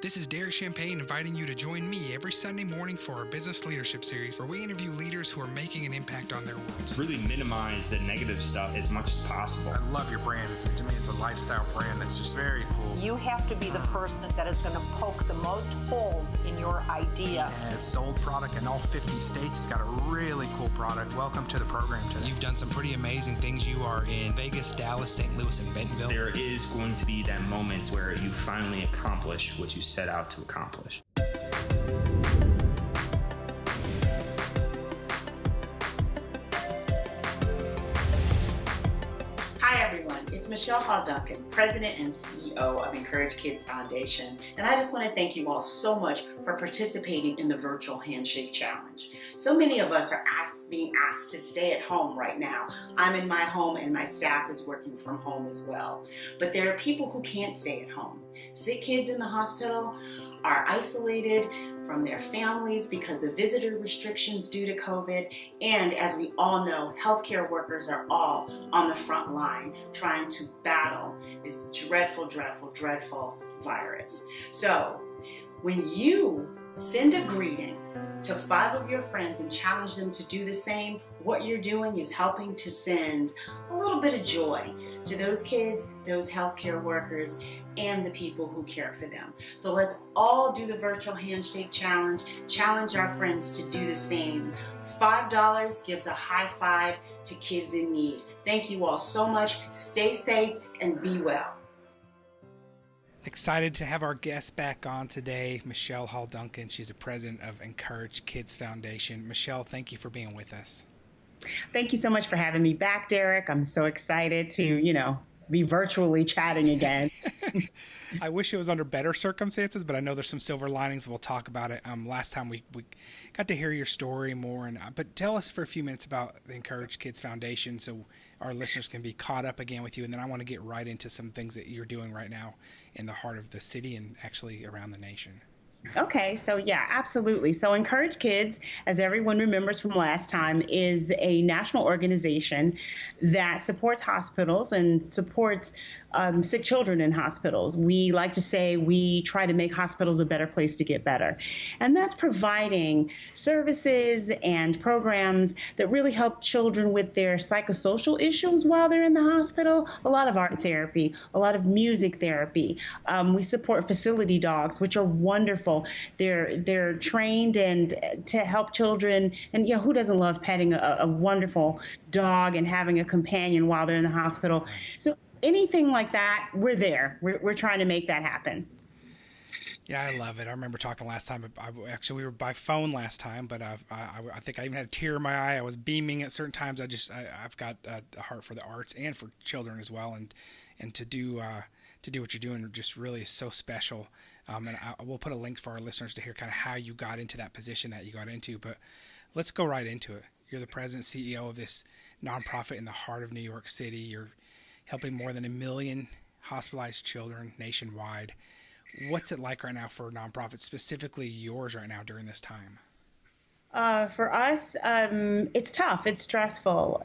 This is Derek Champagne inviting you to join me every Sunday morning for our Business Leadership Series, where we interview leaders who are making an impact on their worlds. Really minimize the negative stuff as much as possible. I love your brand. To me, it's a lifestyle brand that's just very cool. You have to be the person that is going to poke the most holes in your idea. And it's sold product in all 50 states. It's got a really cool product. Welcome to the program today. You've done some pretty amazing things. You are in Vegas, Dallas, St. Louis, and Bentonville. There is going to be that moment where you finally accomplish what you set out to accomplish. Hi everyone, it's Michele Duncan, President and CEO of Encourage Kids Foundation, and I just want to thank you all so much for participating in the Virtual Handshake Challenge. So many of us are being asked to stay at home right now. I'm in my home and my staff is working from home as well. But there are people who can't stay at home. Sick kids in the hospital are isolated from their families because of visitor restrictions due to COVID. And as we all know, healthcare workers are all on the front line trying to battle this dreadful, dreadful, dreadful virus. So when you send a greeting to 5 of your friends and challenge them to do the same, what you're doing is helping to send a little bit of joy to those kids, those healthcare workers, and the people who care for them. So let's all do the Virtual Handshake Challenge. Challenge our friends to do the same. $5 gives a high five to kids in need. Thank you all so much. Stay safe and be well. Excited to have our guest back on today, Michele Duncan. She's the president of Encourage Kids Foundation. Michele, thank you for being with us. Thank you so much for having me back, Derek. I'm so excited to, be virtually chatting again. I wish it was under better circumstances, but I know there's some silver linings. We'll talk about it. Last time we got to hear your story more, but tell us for a few minutes about the Encourage Kids Foundation so our listeners can be caught up again with you. And then I want to get right into some things that you're doing right now in the heart of the city and actually around the nation. Okay, so yeah, absolutely. So Encourage Kids, as everyone remembers from last time, is a national organization that supports hospitals and supports sick children in hospitals. We like to say we try to make hospitals a better place to get better. And that's providing services and programs that really help children with their psychosocial issues while they're in the hospital. A lot of art therapy, a lot of music therapy. We support facility dogs, which are wonderful. They're trained and to help children. And who doesn't love petting a wonderful dog and having a companion while they're in the hospital? So anything like that, we're there. We're trying to make that happen. Yeah, I love it. I remember talking last time. We were by phone last time, but I think I even had a tear in my eye. I was beaming at certain times. I've got a heart for the arts and for children as well, and to do what you're doing just really is so special. And we'll put a link for our listeners to hear kind of how you got into that position that you got into. But let's go right into it. You're the president CEO of this nonprofit in the heart of New York City. You're helping more than 1 million hospitalized children nationwide. What's it like right now for nonprofits, specifically yours right now during this time? For us, it's tough. It's stressful.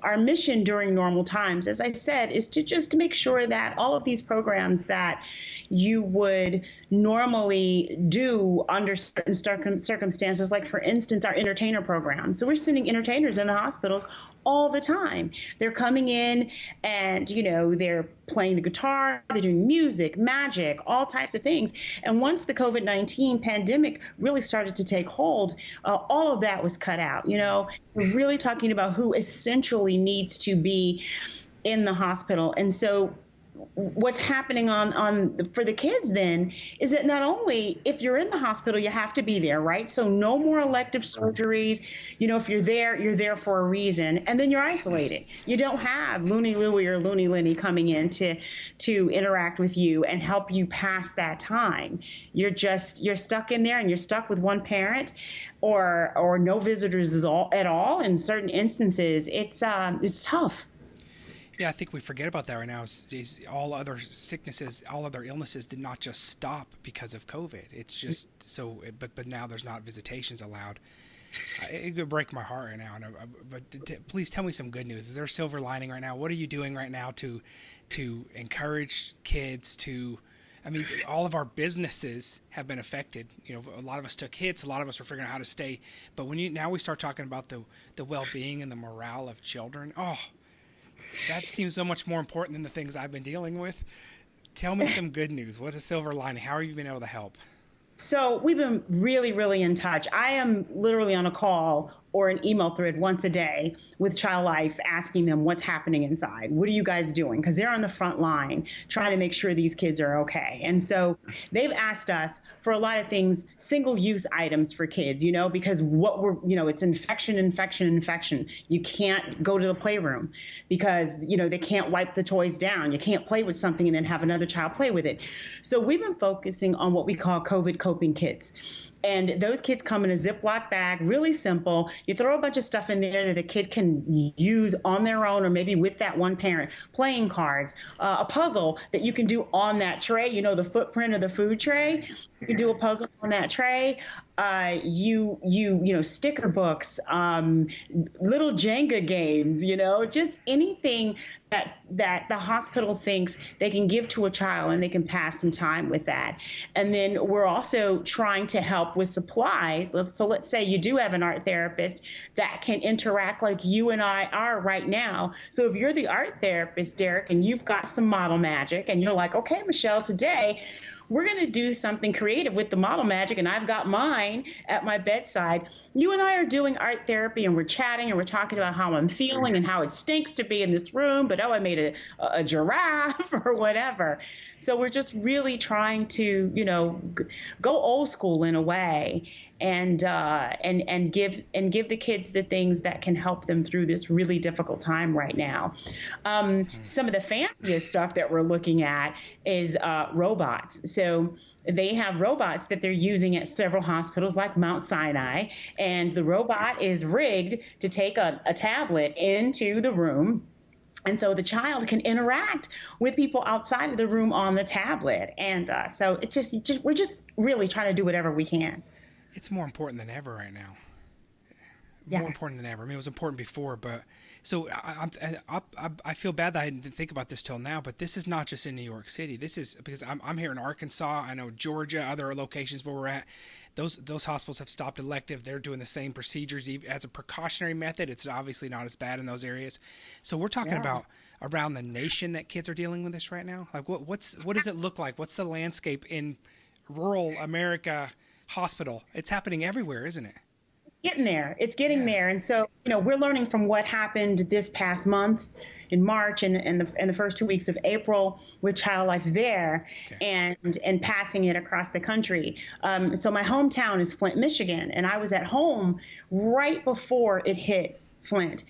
Our mission during normal times, as I said, is to make sure that all of these programs that you would normally do under certain circumstances, like for instance, our entertainer program. So we're sending entertainers in the hospitals all the time. They're coming in and, they're playing the guitar, they're doing music, magic, all types of things. And once the COVID-19 pandemic really started to take hold, all of that was cut out. We're really talking about who essentially needs to be in the hospital. And so what's happening for the kids then is that not only if you're in the hospital, you have to be there, right? So no more elective surgeries. If you're there for a reason, and then you're isolated. You don't have Looney Louie or Looney Linny coming in to interact with you and help you pass that time. You're stuck in there, and you're stuck with one parent or no visitors at all. In certain instances, it's tough. Yeah, I think we forget about that right now. Is all other sicknesses, all other illnesses did not just stop because of COVID. It's just so, but now there's not visitations allowed. It could break my heart right now. But please tell me some good news. Is there a silver lining right now? What are you doing right now to encourage kids to I mean, all of our businesses have been affected. You know, a lot of us took hits. A lot of us are figuring out how to stay. But now we start talking about the well-being and the morale of children. Oh, that seems so much more important than the things I've been dealing with. Tell me some good news. What's a silver lining? How have you been able to help? So we've been really, really in touch. I am literally on a call or an email thread once a day with Child Life asking them what's happening inside. What are you guys doing? Because they're on the front line trying to make sure these kids are okay. And so they've asked us for a lot of things, single-use items for kids, because it's infection. You can't go to the playroom because, they can't wipe the toys down. You can't play with something and then have another child play with it. So we've been focusing on what we call COVID coping kits. And those kits come in a Ziploc bag, really simple. You throw a bunch of stuff in there that the kid can use on their own or maybe with that one parent. Playing cards, a puzzle that you can do on that tray, the footprint of the food tray. You can do a puzzle on that tray. Sticker books, little Jenga games, just anything that the hospital thinks they can give to a child and they can pass some time with that. And then we're also trying to help with supplies. So let's say you do have an art therapist that can interact like you and I are right now. So if you're the art therapist, Derek, and you've got some model magic and you're like, okay, Michele, today we're going to do something creative with the model magic, and I've got mine at my bedside. You and I are doing art therapy, and we're chatting, and we're talking about how I'm feeling and how it stinks to be in this room, but I made a giraffe or whatever. So we're just really trying to, go old school in a way and give the kids the things that can help them through this really difficult time right now. Some of the fanciest stuff that we're looking at is robots. So they have robots that they're using at several hospitals like Mount Sinai, and the robot is rigged to take a tablet into the room. And so the child can interact with people outside of the room on the tablet. And so we're just really trying to do whatever we can. It's more important than ever right now. Yeah. More important than ever. I mean, it was important before, but so I feel bad that I didn't think about this till now. But this is not just in New York City. This is because I'm here in Arkansas. I know Georgia, other locations where we're at. Those hospitals have stopped elective. They're doing the same procedures as a precautionary method. It's obviously not as bad in those areas. So we're talking about around the nation that kids are dealing with this right now. Like what does it look like? What's the landscape in rural America hospital? It's happening everywhere, isn't it? It's getting there. And so, we're learning from what happened this past month in March and the first 2 weeks of April with Child Life there, and passing it across the country. So my hometown is Flint, Michigan, and I was at home right before it hit Flint.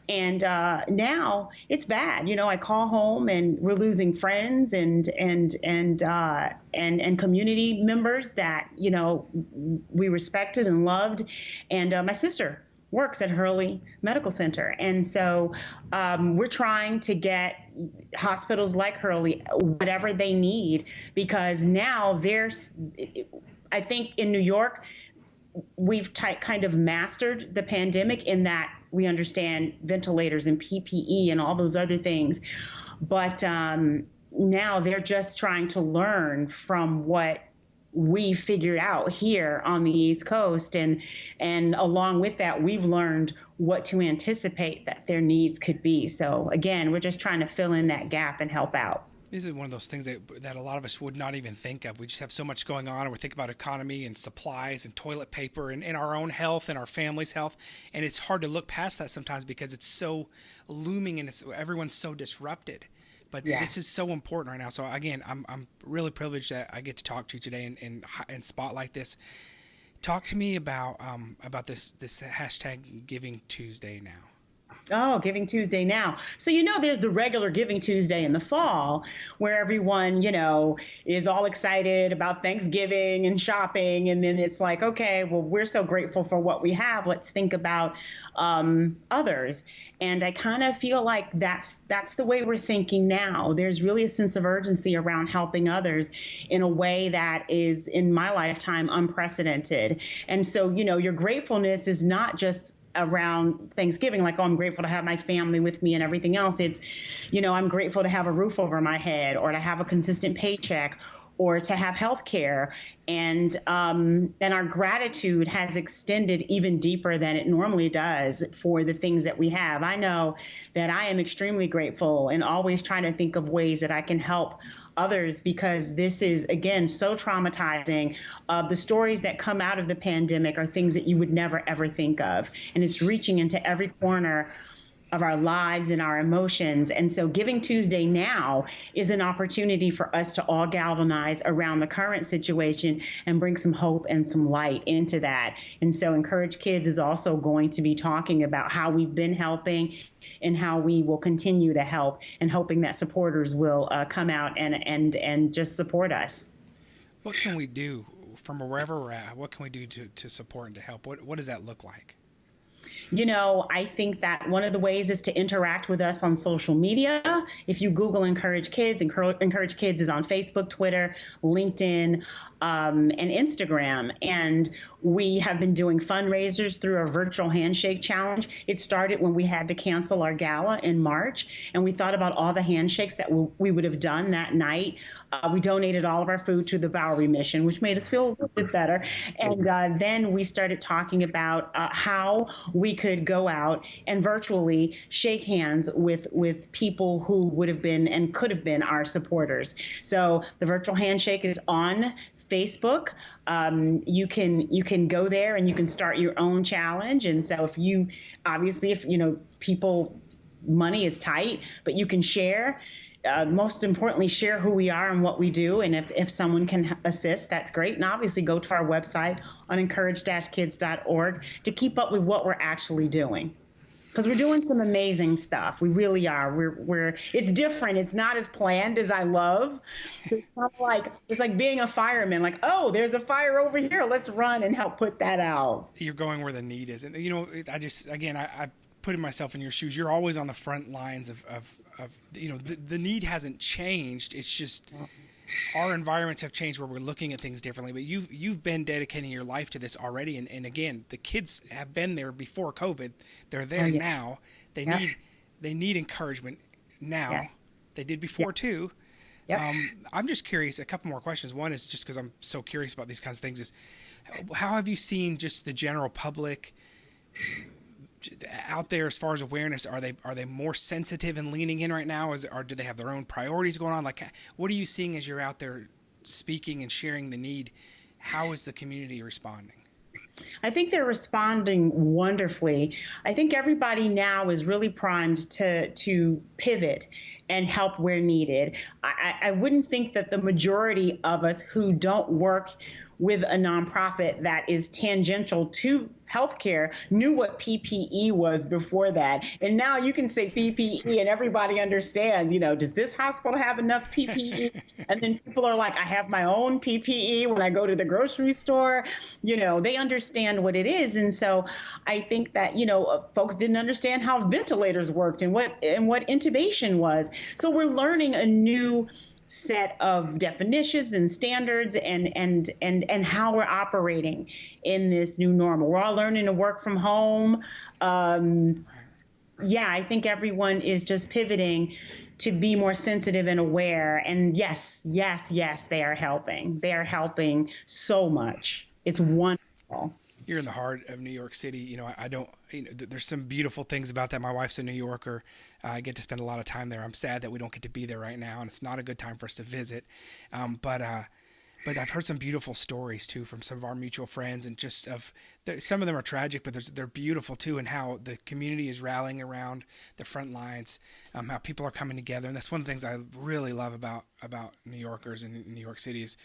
And now it's bad. I call home and we're losing friends and community members that, we respected and loved. And my sister works at Hurley Medical Center. And so we're trying to get hospitals like Hurley whatever they need, because now I think in New York, we've kind of mastered the pandemic in that we understand ventilators and PPE and all those other things. But now they're just trying to learn from what we figured out here on the East Coast. And along with that, we've learned what to anticipate that their needs could be. So again, we're just trying to fill in that gap and help out. This is one of those things that a lot of us would not even think of. We just have so much going on, and we think about economy and supplies and toilet paper and our own health and our family's health. And it's hard to look past that sometimes because it's so looming and everyone's so disrupted. But this is so important right now. So again, I'm really privileged that I get to talk to you today and spotlight this. Talk to me about this hashtag Giving Tuesday now. Oh, Giving Tuesday now. So, there's the regular Giving Tuesday in the fall where everyone, is all excited about Thanksgiving and shopping. And then it's like, okay, well, we're so grateful for what we have. Let's think about others. And I kind of feel like that's the way we're thinking now. There's really a sense of urgency around helping others in a way that is, in my lifetime, unprecedented. And so, your gratefulness is not just around Thanksgiving, like, oh, I'm grateful to have my family with me and everything else. It's, I'm grateful to have a roof over my head or to have a consistent paycheck or to have health care. And our gratitude has extended even deeper than it normally does for the things that we have. I know that I am extremely grateful and always trying to think of ways that I can help others, because this is, again, so traumatizing. The stories that come out of the pandemic are things that you would never, ever think of. And it's reaching into every corner of our lives and our emotions. And so Giving Tuesday now is an opportunity for us to all galvanize around the current situation and bring some hope and some light into that. And so Encourage Kids is also going to be talking about how we've been helping and how we will continue to help, and hoping that supporters will come out and just support us. What can we do from wherever we're at? What can we do to support and to help? What does that look like? I think that one of the ways is to interact with us on social media. If you Google Encourage Kids, Encourage Kids is on Facebook, Twitter, LinkedIn, and Instagram. And we have been doing fundraisers through our virtual handshake challenge. It started when we had to cancel our gala in March, and we thought about all the handshakes that we would have done that night. We donated all of our food to the Bowery Mission, which made us feel a little bit better. And then we started talking about how we could go out and virtually shake hands with people who would have been and could have been our supporters. So the virtual handshake is on Facebook. You can go there and you can start your own challenge. And so if people, money is tight, but you can share. Most importantly, share who we are and what we do. And if someone can assist, that's great. And obviously go to our website on encourage-kids.org to keep up with what we're actually doing. Because we're doing some amazing stuff. We really are. It's different. It's not as planned as I love. So it's like being a fireman. Like, oh, there's a fire over here. Let's run and help put that out. You're going where the need is. And, I putting myself in your shoes. You're always on the front lines of the need hasn't changed. It's just our environments have changed where we're looking at things differently. But you've been dedicating your life to this already. And again, the kids have been there before COVID. They're there now. They need encouragement now. Yes. They did before too. Yep. I'm just curious. A couple more questions. One is just because I'm so curious about these kinds of things. Is how have you seen just the general public out there as far as awareness? Are they more sensitive and leaning in right now, or do they have their own priorities going on? Like, what are you seeing as you're out there speaking and sharing the need? How is the community responding? I think they're responding wonderfully. I think everybody now is really primed to pivot and help where needed. I wouldn't think that the majority of us who don't work with a nonprofit that is tangential to healthcare knew what PPE was before that. And now you can say PPE and everybody understands, does this hospital have enough PPE? And then people are like, I have my own PPE when I go to the grocery store. They understand what it is. And so I think that, folks didn't understand how ventilators worked and what intubation was. So we're learning a new set of definitions and standards and how we're operating in this new normal. We're all learning to work from home. I think everyone is just pivoting to be more sensitive and aware. And yes, they are helping. They are helping so much. It's wonderful. You're in the heart of New York City. There's some beautiful things about that. My wife's a New Yorker. I get to spend a lot of time there. I'm sad that we don't get to be there right now, and it's not a good time for us to visit. But I've heard some beautiful stories too from some of our mutual friends, and just some of them are tragic, but they're beautiful too, and how the community is rallying around the front lines, how people are coming together, and that's one of the things I really love about New Yorkers and New York City is.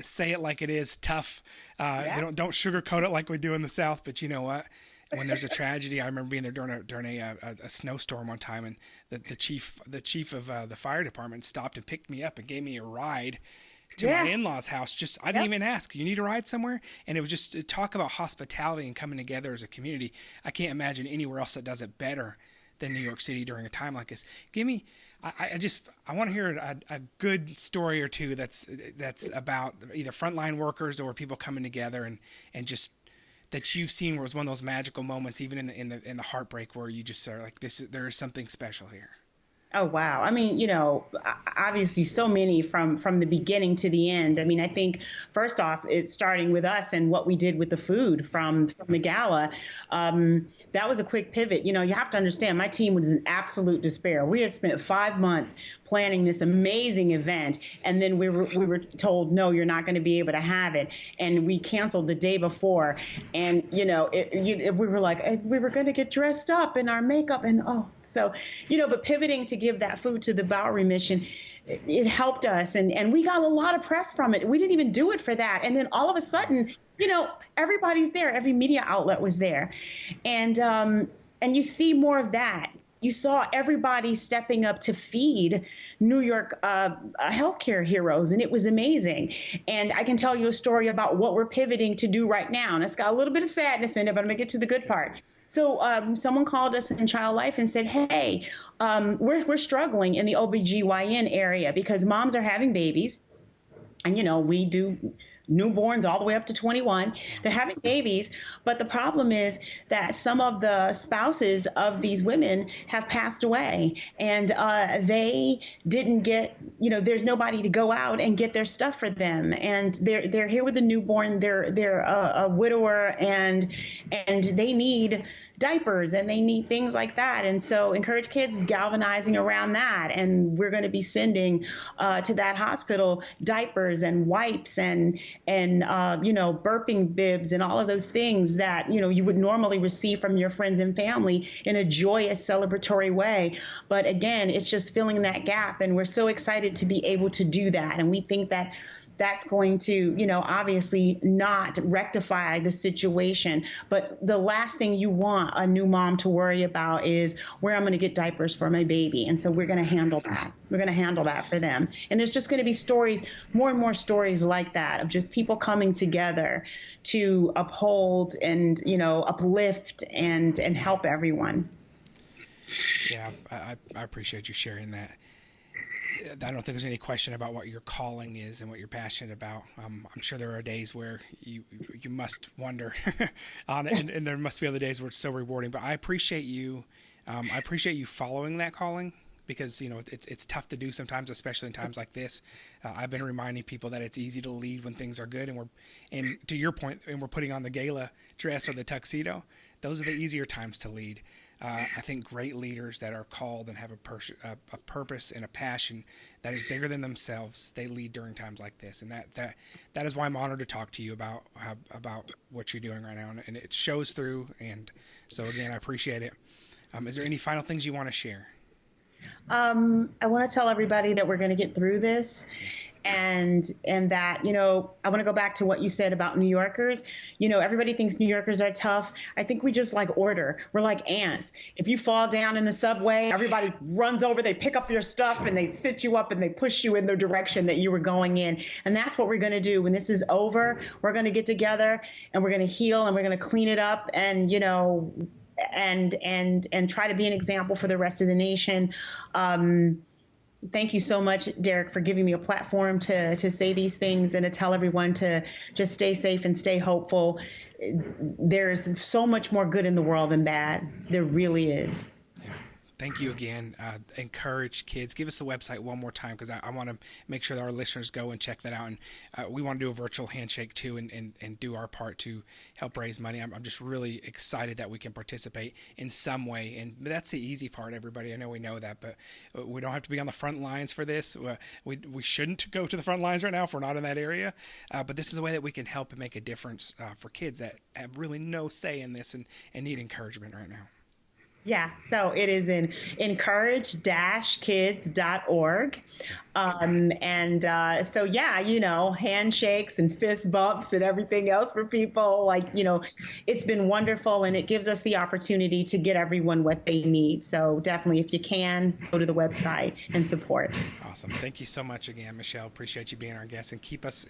Say it like it is, tough. Don't sugarcoat it like we do in the South. But you know what? When there's a tragedy, I remember being there during a snowstorm one time, and the chief of the fire department stopped and picked me up and gave me a ride to my in-laws' house. I didn't even ask. You need a ride somewhere? And it was just talk about hospitality and coming together as a community. I can't imagine anywhere else that does it better than New York City during a time like this. I want to hear a good story or two that's about either frontline workers or people coming together and just that you've seen where it was one of those magical moments, even in the heartbreak, where you just are like, there is something special here. Oh wow. I mean, obviously so many from the beginning to the end. I mean, I think first off, it's starting with us and what we did with the food from the gala. That was a quick pivot. You have to understand my team was in absolute despair. We had spent 5 months planning this amazing event, and then we were told, no, you're not going to be able to have it. And we canceled the day before. And, we were like, we were going to get dressed up in our makeup and so, but pivoting to give that food to the Bowery mission, it helped us. And we got a lot of press from it. We didn't even do it for that. And then all of a sudden, everybody's there. Every media outlet was there. And you see more of that. You saw everybody stepping up to feed New York healthcare heroes, and it was amazing. And I can tell you a story about what we're pivoting to do right now. And it's got a little bit of sadness in it, but I'm going to get to the good part. So someone called us in Child Life and said, hey, we're struggling in the OBGYN area because moms are having babies. And, we do newborns all the way up to 21. They're having babies. But the problem is that some of the spouses of these women have passed away, and they didn't get, there's nobody to go out and get their stuff for them. And they're here with a newborn. They're a widower, and they need diapers and they need things like that. And so Encourage Kids galvanizing around that. And we're going to be sending to that hospital diapers and wipes and burping bibs and all of those things that, you would normally receive from your friends and family in a joyous, celebratory way. But again, it's just filling that gap. And we're so excited to be able to do that. And we think that that's going to, obviously not rectify the situation. But the last thing you want a new mom to worry about is where I'm going to get diapers for my baby. And so we're going to handle that. We're going to handle that for them. And there's just going to be stories, more and more stories like that, of just people coming together to uphold and, uplift and help everyone. Yeah, I appreciate you sharing that. I don't think there's any question about what your calling is and what you're passionate about. I'm sure there are days where you must wonder on it, and there must be other days where it's so rewarding. But I appreciate you. I appreciate you following that calling, because it's tough to do sometimes, especially in times like this. I've been reminding people that it's easy to lead when things are good, and to your point, and we're putting on the gala dress or the tuxedo. Those are the easier times to lead. I think great leaders that are called and have a purpose and a passion that is bigger than themselves, they lead during times like this. And that is why I'm honored to talk to you about what you're doing right now. And it shows through. And so, again, I appreciate it. Is there any final things you want to share? I want to tell everybody that we're going to get through this. And that, I want to go back to what you said about New Yorkers. Everybody thinks New Yorkers are tough. I think we just like order. We're like ants. If you fall down in the subway, everybody runs over, they pick up your stuff and they sit you up and they push you in the direction that you were going in. And that's what we're going to do. When this is over, we're going to get together and we're going to heal and we're going to clean it up and, and try to be an example for the rest of the nation. Thank you so much, Derek, for giving me a platform to say these things and to tell everyone to just stay safe and stay hopeful. There's so much more good in the world than bad. There really is. Thank you again. Encourage Kids. Give us the website one more time, because I want to make sure that our listeners go and check that out. And we want to do a virtual handshake too, and do our part to help raise money. I'm just really excited that we can participate in some way. And that's the easy part, everybody. I know we know that, but we don't have to be on the front lines for this. We shouldn't go to the front lines right now if we're not in that area. But this is a way that we can help and make a difference for kids that have really no say in this and need encouragement right now. Yeah, so it is in encourage-kids.org. So, yeah, handshakes and fist bumps and everything else for people. It's been wonderful, and it gives us the opportunity to get everyone what they need. So definitely, if you can, go to the website and support. Awesome. Thank you so much again, Michele. Appreciate you being our guest, and keep us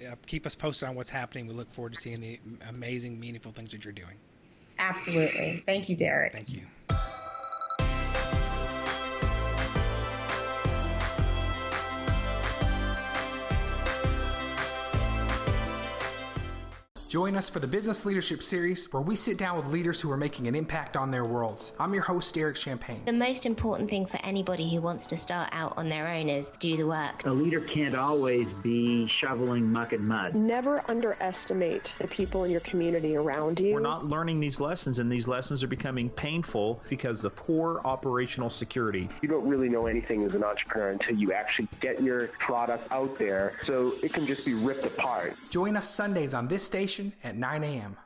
posted on what's happening. We look forward to seeing the amazing, meaningful things that you're doing. Absolutely. Thank you, Derek. Thank you. Join us for the Business Leadership Series, where we sit down with leaders who are making an impact on their worlds. I'm your host, Eric Champagne. The most important thing for anybody who wants to start out on their own is do the work. A leader can't always be shoveling muck and mud. Never underestimate the people in your community around you. We're not learning these lessons, and these lessons are becoming painful because of poor operational security. You don't really know anything as an entrepreneur until you actually get your product out there, so it can just be ripped apart. Join us Sundays on this station at 9 a.m.